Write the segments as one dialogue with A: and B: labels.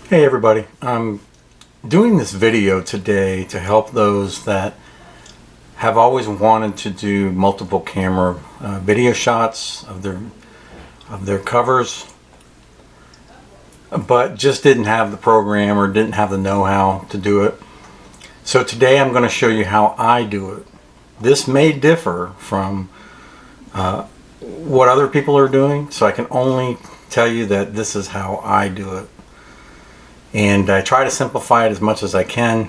A: Hey everybody, I'm doing this video today to help those that have always wanted to do multiple camera video shots of their covers, but just didn't have the program or didn't have the know-how to do it. So today I'm going to show you how I do it. This may differ from what other people are doing, so I can only tell you that this is how I do it. And I try to simplify it as much as I can.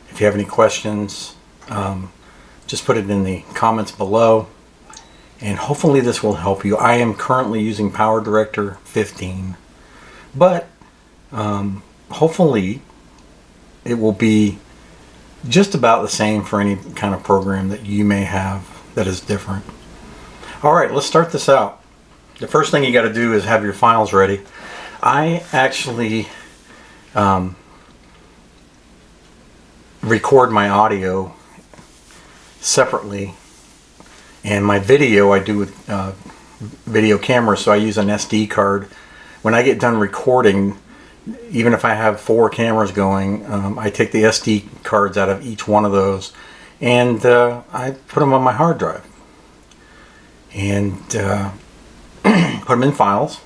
A: If you have any questions, just put it in the comments below. And hopefully this will help you. I am currently using PowerDirector 15. But hopefully it will be just about the same for any kind of program that you may have that is different. Alright, let's start this out. The first thing you got to do is have your files ready. I actually record my audio separately, and my video I do with video camera, so I use an SD card. When I get done recording, even if I have 4 cameras going, I take the SD cards out of each one of those and I put them on my hard drive and put them in files,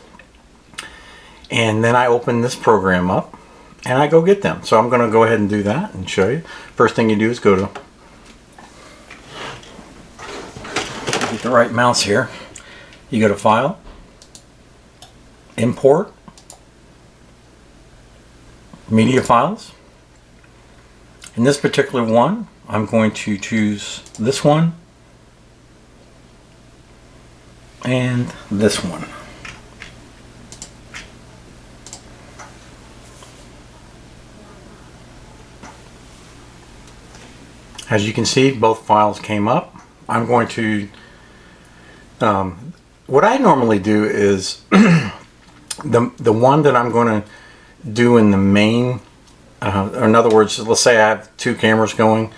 A: and then I open this program up and I go get them. So I'm going to go ahead and do that and show you. First thing you do is go to, get the right mouse here. You go to File, Import, Media Files. In this particular one, I'm going to choose this one and this one. As you can see, both files came up. I'm going to, what I normally do is, the one that I'm going to do in the main, or in other words, let's say I have 2 cameras going,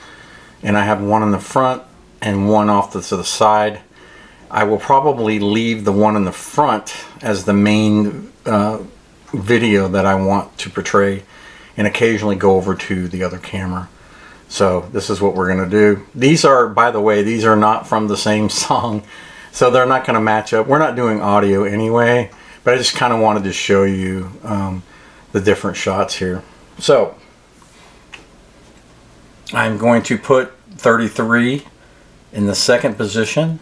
A: and I have one in the front and one off to the side. I will probably leave the one in the front as the main video that I want to portray, and occasionally go over to the other camera. So this is what we're going to do. These are, by the way, these are not from the same song, so they're not going to match up. We're not doing audio anyway, but I just kind of wanted to show you the different shots here. So I'm going to put 33 in the second position,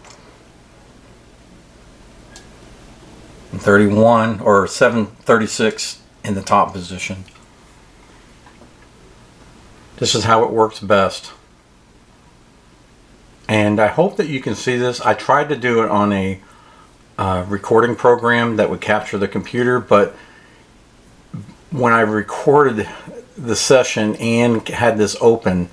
A: and 31 or 736 in the top position. This is how it works best. And I hope that you can see this. I tried to do it on a recording program that would capture the computer, but when I recorded the session and had this open,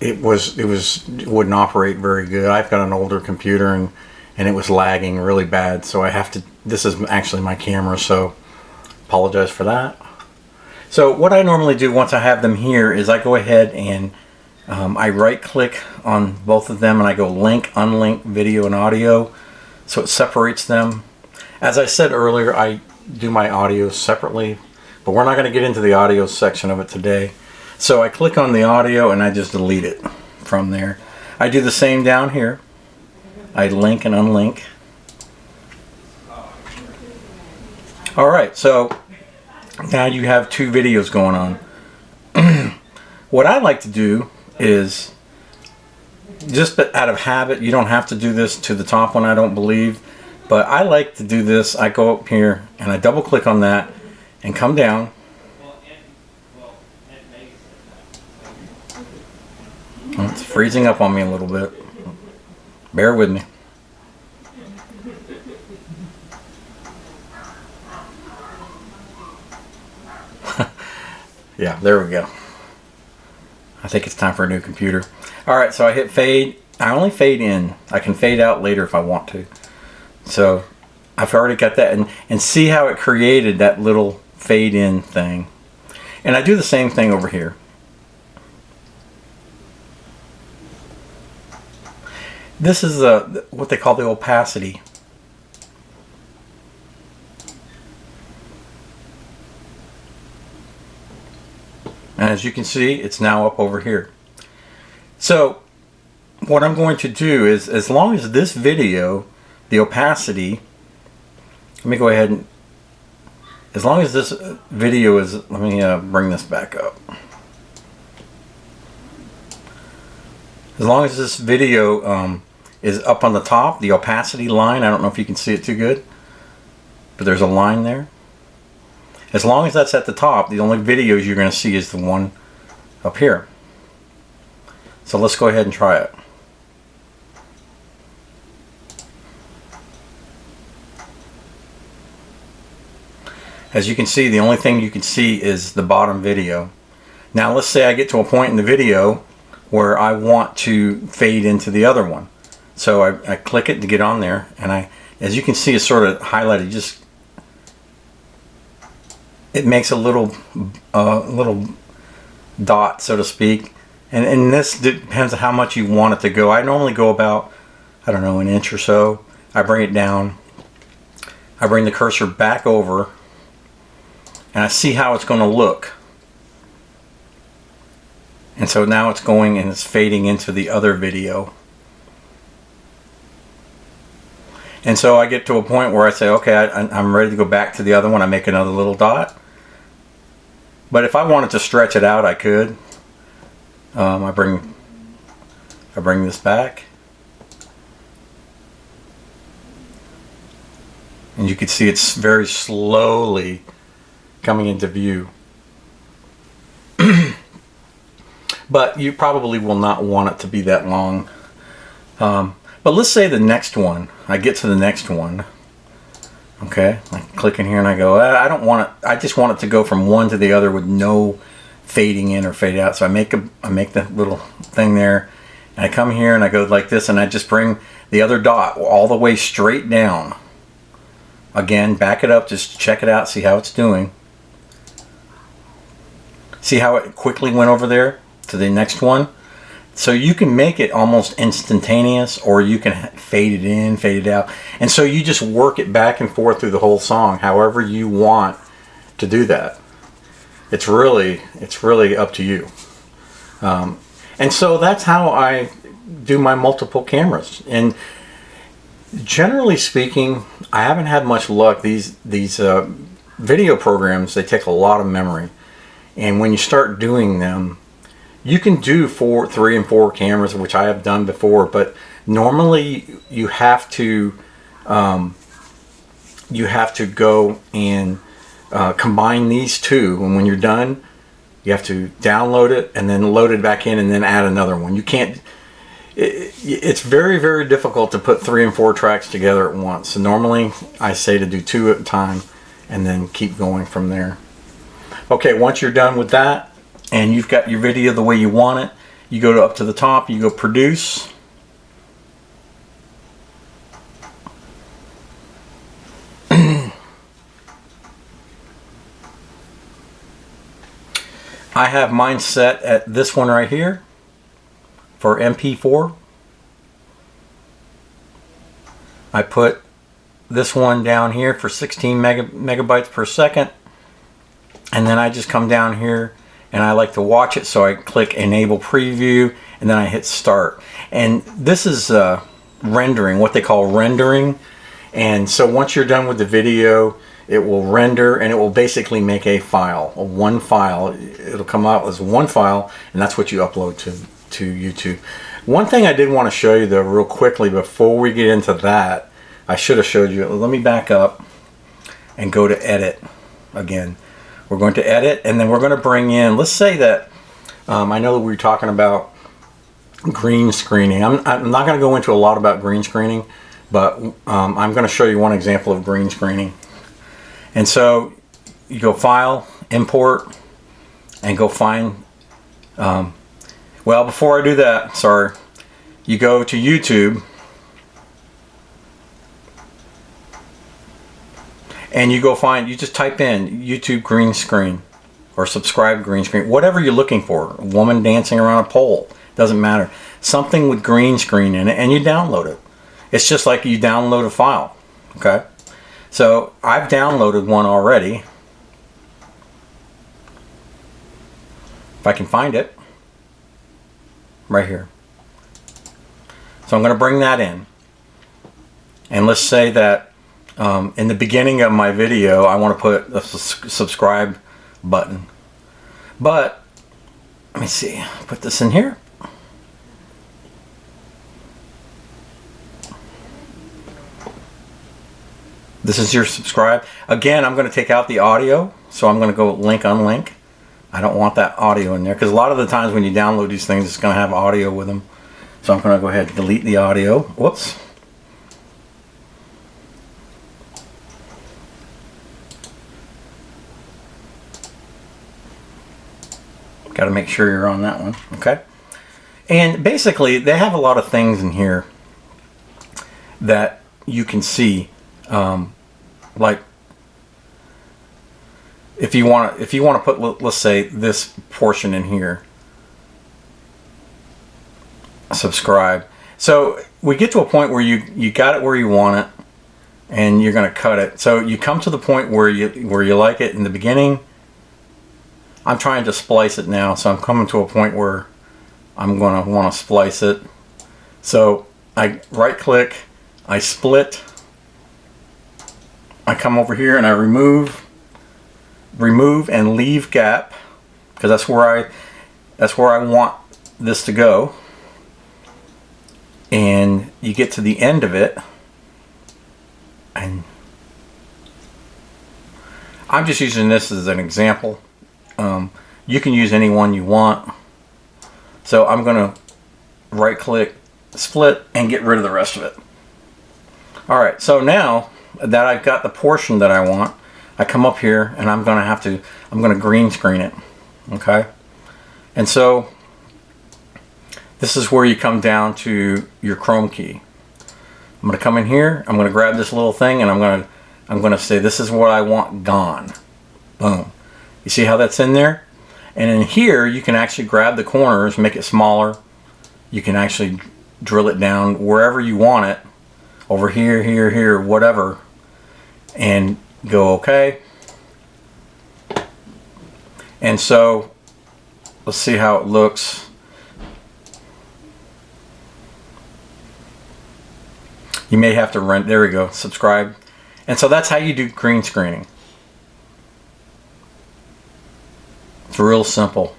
A: it wouldn't operate very good. I've got an older computer and it was lagging really bad, so I have to, this is actually my camera, so apologize for that. So what I normally do once I have them here is I go ahead and I right click on both of them and I go link, unlink video and audio, so it separates them. As I said earlier, I do my audio separately, but we're not going to get into the audio section of it today. So I click on the audio and I just delete it from there. I do the same down here. I link and unlink. Alright, so now you have 2 videos going on. What I like to do is, just out of habit, you don't have to do this to the top one, I don't believe, but I like to do this. I go up here and I double click on that and come down. It's freezing up on me a little bit. Bear with me. Yeah, there we go. I think it's time for a new computer. Alright, so I hit fade. I only fade in. I can fade out later if I want to. So I've already got that. And see how it created that little fade in thing. And I do the same thing over here. This is what they call the opacity. as you can see, it's now up over here. So what I'm going to do is, as long as this video, the opacity, let me go ahead and, as long as this video is, let me bring this back up. As long as this video is up on the top, the opacity line, I don't know if you can see it too good, but there's a line there. As long as that's at the top, the only videos you're going to see is the one up here. So let's go ahead and try it. As you can see, the only thing you can see is the bottom video. Now let's say I get to a point in the video where I want to fade into the other one. So I click it to get on there, and as you can see, it's sort of highlighted. Just it makes a little dot, so to speak, and this depends on how much you want it to go. I normally go about, I don't know, an inch or so. I bring it down, I bring the cursor back over, and I see how it's going to look. And so now it's going and it's fading into the other video. And so I get to a point where I say, okay, I'm ready to go back to the other one. I make another little dot. But if I wanted to stretch it out, I could. I bring this back. And you can see it's very slowly coming into view. But you probably will not want it to be that long. But let's say the next one, I get to the next one. Okay, I click in here and I go, I don't want it, I just want it to go from one to the other with no fading in or fade out. So I make the little thing there, and I come here and I go like this, and I just bring the other dot all the way straight down. Again, back it up, just check it out, see how it's doing. See how it quickly went over there to the next one? So you can make it almost instantaneous, or you can fade it in, fade it out. And so you just work it back and forth through the whole song, however you want to do that. It's really up to you. And so that's how I do my multiple cameras. And generally speaking, I haven't had much luck. These video programs, they take a lot of memory. And when you start doing them, you can do 3 and 4 cameras, which I have done before, but normally you have to go and combine these two, and when you're done, you have to download it and then load it back in and then add another one. You can't. It's very, very difficult to put 3 and 4 tracks together at once. So normally I say to do 2 at a time and then keep going from there. Okay, once you're done with that, and you've got your video the way you want it, you go up to the top, you go produce. I have mine set at this one right here for MP4. I put this one down here for 16 megabytes per second, and then I just come down here and I like to watch it, so I click enable preview and then I hit start. And this is rendering, what they call rendering. And so once you're done with the video, it will render and it will basically make a file, one file. It'll come out as one file, and that's what you upload to YouTube. One thing I did want to show you though real quickly before we get into that, I should have showed you. Let me back up and go to edit again. We're going to edit, and then we're going to bring in, let's say that, I know that we were talking about green screening. I'm not going to go into a lot about green screening, but I'm going to show you one example of green screening. And so you go File, Import, and go find, well, before I do that, sorry, you go to YouTube, and you go find, you just type in YouTube green screen or subscribe green screen, whatever you're looking for. A woman dancing around a pole, doesn't matter. Something with green screen in it, and you download it. It's just like you download a file. Okay, so I've downloaded one already. if I can find it, right here. So I'm going to bring that in. And let's say that in the beginning of my video, I want to put a subscribe button. But, let me see, put this in here. This is your subscribe. Again, I'm going to take out the audio, so I'm going to go link, unlink. I don't want that audio in there, because a lot of the times when you download these things, it's going to have audio with them. So I'm going to go ahead and delete the audio. Whoops. Got to make sure you're on that one, okay? And basically, they have a lot of things in here that you can see. Like if you want to put, let's say, this portion in here, subscribe. So we get to a point where you got it where you want it, and you're going to cut it. So you come to the point where you like it in the beginning. I'm trying to splice it now, so I'm coming to a point where I'm going to want to splice it. So I right click, I split. I come over here and I remove and leave gap, because that's where I want this to go. And you get to the end of it, and I'm just using this as an example. You can use any one you want. So I'm going to right click, split, and get rid of the rest of it. Alright, so now that I've got the portion that I want, I come up here and I'm going to green screen it. Okay? And so this is where you come down to your Chrome key. I'm going to come in here, I'm going to grab this little thing, and I'm going to say this is what I want gone. Boom. You see how that's in there? And in here you can actually grab the corners, make it smaller. You can actually drill it down wherever you want it. Over here, here, here, whatever. And go OK. And so let's see how it looks. You may have to run, there we go, subscribe. And so that's how you do green screening. It's real simple.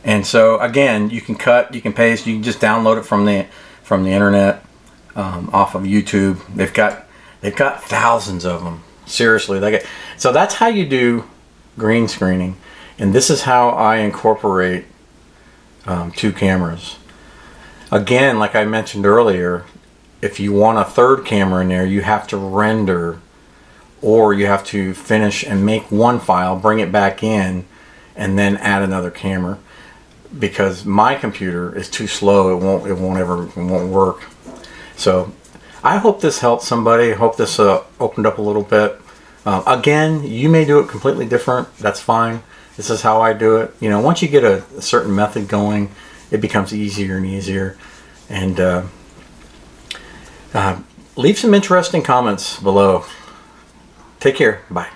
A: And so again, you can cut, you can paste, you can just download it from the internet, off of YouTube. They've got thousands of them. Seriously, so that's how you do green screening. And this is how I incorporate two cameras. Again, like I mentioned earlier, if you want a third camera in there, you have to render, or you have to finish and make one file, bring it back in, and then add another camera. Because my computer is too slow, it won't work. So I hope this helped somebody. I hope this opened up a little bit. Again, you may do it completely different. That's fine. This is how I do it. You know, once you get a certain method going, it becomes easier and easier. And leave some interesting comments below. Take care. Bye.